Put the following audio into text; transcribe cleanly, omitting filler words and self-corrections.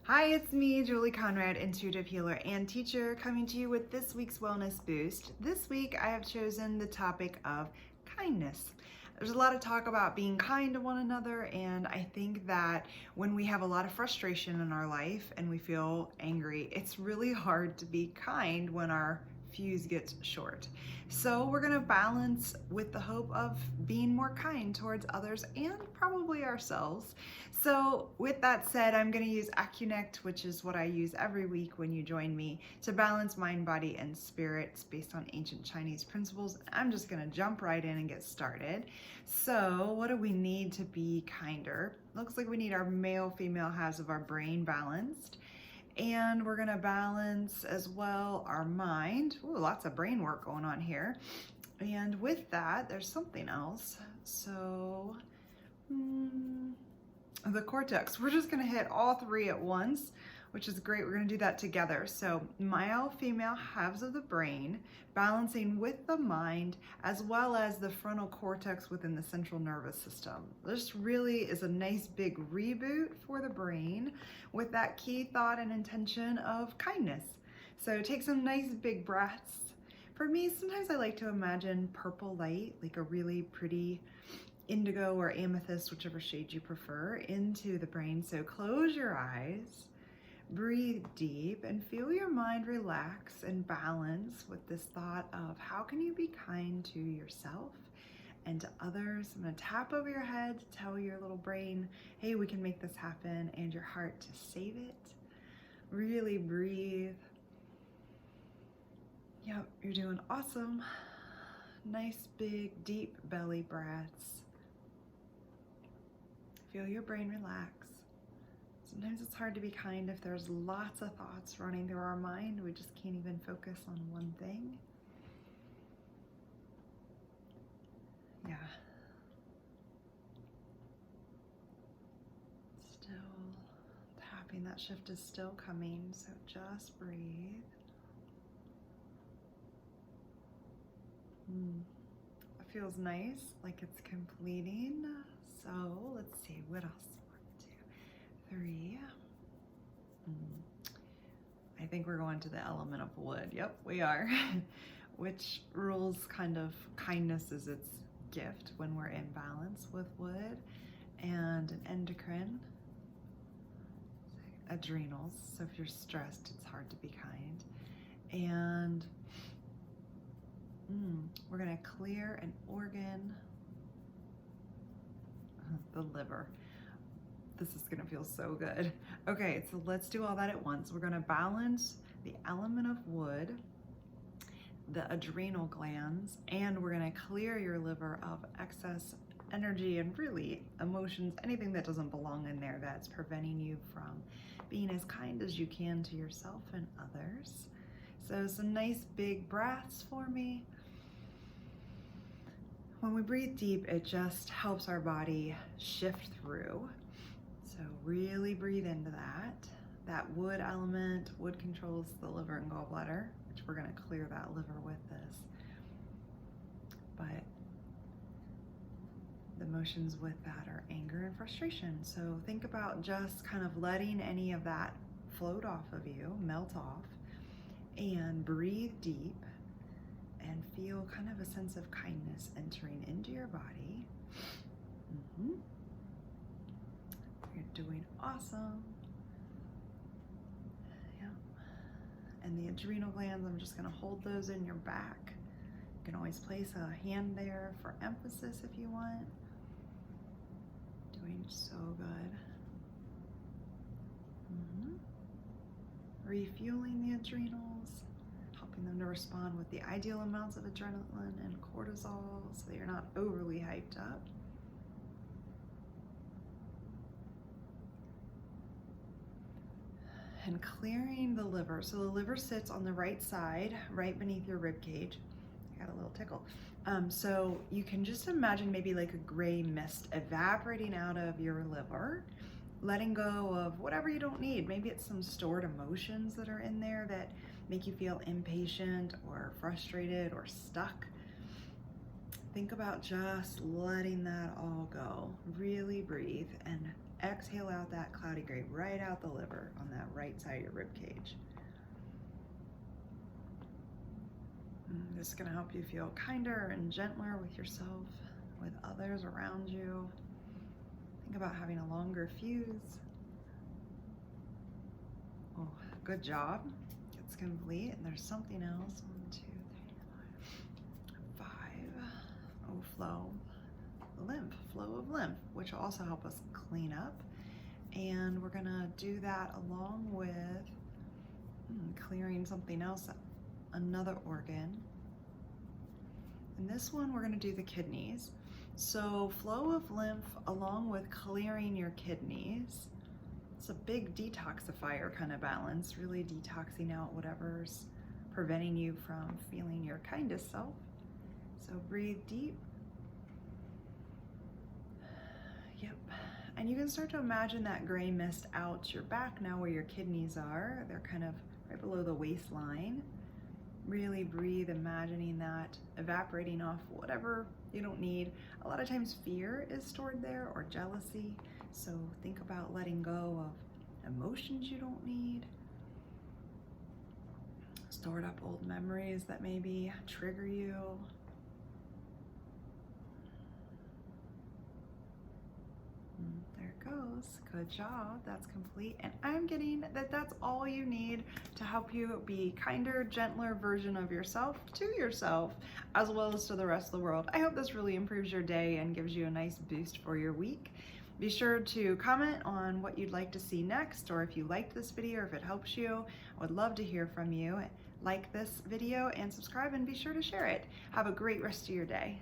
Hi, it's me, Julie Conrad, intuitive healer and teacher, coming to you with this week's Wellness Boost. This week, I have chosen the topic of kindness. There's a lot of talk about being kind to one another, and I think that when we have a lot of frustration in our life and we feel angry, it's really hard to be kind when our fuse gets short. So we're gonna balance with the hope of being more kind towards others and probably ourselves. So with that said, I'm gonna use AccuNect, which is what I use every week when you join me, to balance mind, body, and spirit. It's based on ancient Chinese principles. I'm just gonna jump right in and get started. So what do we need to be kinder? Looks like we need our male, female halves of our brain balanced. And we're gonna balance as well our mind. Ooh, lots of brain work going on here. And with that, there's something else. So, the cortex. We're just gonna hit all three at once, which is great. We're gonna do that together. So male, female halves of the brain, balancing with the mind, as well as the frontal cortex within the central nervous system. This really is a nice big reboot for the brain with that key thought and intention of kindness. So take some nice big breaths. For me, sometimes I like to imagine purple light, like a really pretty indigo or amethyst, whichever shade you prefer, into the brain. So close your eyes, breathe deep, and feel your mind relax and balance with this thought of how can you be kind to yourself and to others. I'm gonna tap over your head to tell your little brain, hey, we can make this happen, and your heart to save it. Really breathe. Yep, you're doing awesome. Nice, big, deep belly breaths. Feel your brain relax. Sometimes it's hard to be kind if there's lots of thoughts running through our mind. We just can't even focus on one thing. Yeah. Still tapping, that shift is still coming, so just breathe. It feels nice, like it's completing. So let's see, what else? 1, 2, 3. I think we're going to the element of wood. Yep, we are. Which rules kind of kindness is its gift when we're in balance with wood. And an endocrine, adrenals. So if you're stressed, it's hard to be kind. And we're gonna clear an organ, the liver. This is gonna feel so good. Okay, so let's do all that at once. We're gonna balance the element of wood, the adrenal glands, and we're gonna clear your liver of excess energy and really emotions, anything that doesn't belong in there that's preventing you from being as kind as you can to yourself and others. So some nice big breaths for me. When we breathe deep, it just helps our body shift through. So really breathe into that. That wood element, wood controls the liver and gallbladder, which we're gonna clear that liver with this. But the emotions with that are anger and frustration. So think about just kind of letting any of that float off of you, melt off, and breathe deep and feel kind of a sense of kindness entering into your body. You're doing awesome. Yeah. And the adrenal glands, I'm just gonna hold those in your back. You can always place a hand there for emphasis if you want. Doing so good. Refueling the adrenals, helping them to respond with the ideal amounts of adrenaline and cortisol so that you're not overly hyped up. And clearing the liver. So the liver sits on the right side, right beneath your rib cage. I got a little tickle. So you can just imagine maybe like a gray mist evaporating out of your liver, letting go of whatever you don't need. Maybe it's some stored emotions that are in there that make you feel impatient or frustrated or stuck. Think about just letting that all go. Really breathe and exhale out that cloudy gray right out the liver on that right side of your rib cage. This is going to help you feel kinder and gentler with yourself, with others around you. Think about having a longer fuse. Oh, good job. It's complete. And there's something else. 1, 2, 3, 4, 5. Oh, flow of lymph, which will also help us clean up. And we're going to do that along with clearing something else, another organ. And this one, we're going to do the kidneys. So flow of lymph along with clearing your kidneys. It's a big detoxifier kind of balance, really detoxing out whatever's preventing you from feeling your kindest self. So breathe deep. Yep. And you can start to imagine that gray mist out your back now where your kidneys are. They're kind of right below the waistline. Really breathe, imagining that evaporating off whatever you don't need. A lot of times fear is stored there, or jealousy. So think about letting go of emotions you don't need. Stored up old memories that maybe trigger you. There it goes. Good job. That's complete. And I'm getting that that's all you need to help you be kinder, gentler version of yourself to yourself, as well as to the rest of the world. I hope this really improves your day and gives you a nice boost for your week. Be sure to comment on what you'd like to see next, or if you liked this video or if it helps you. I would love to hear from you. Like this video and subscribe, and be sure to share it. Have a great rest of your day.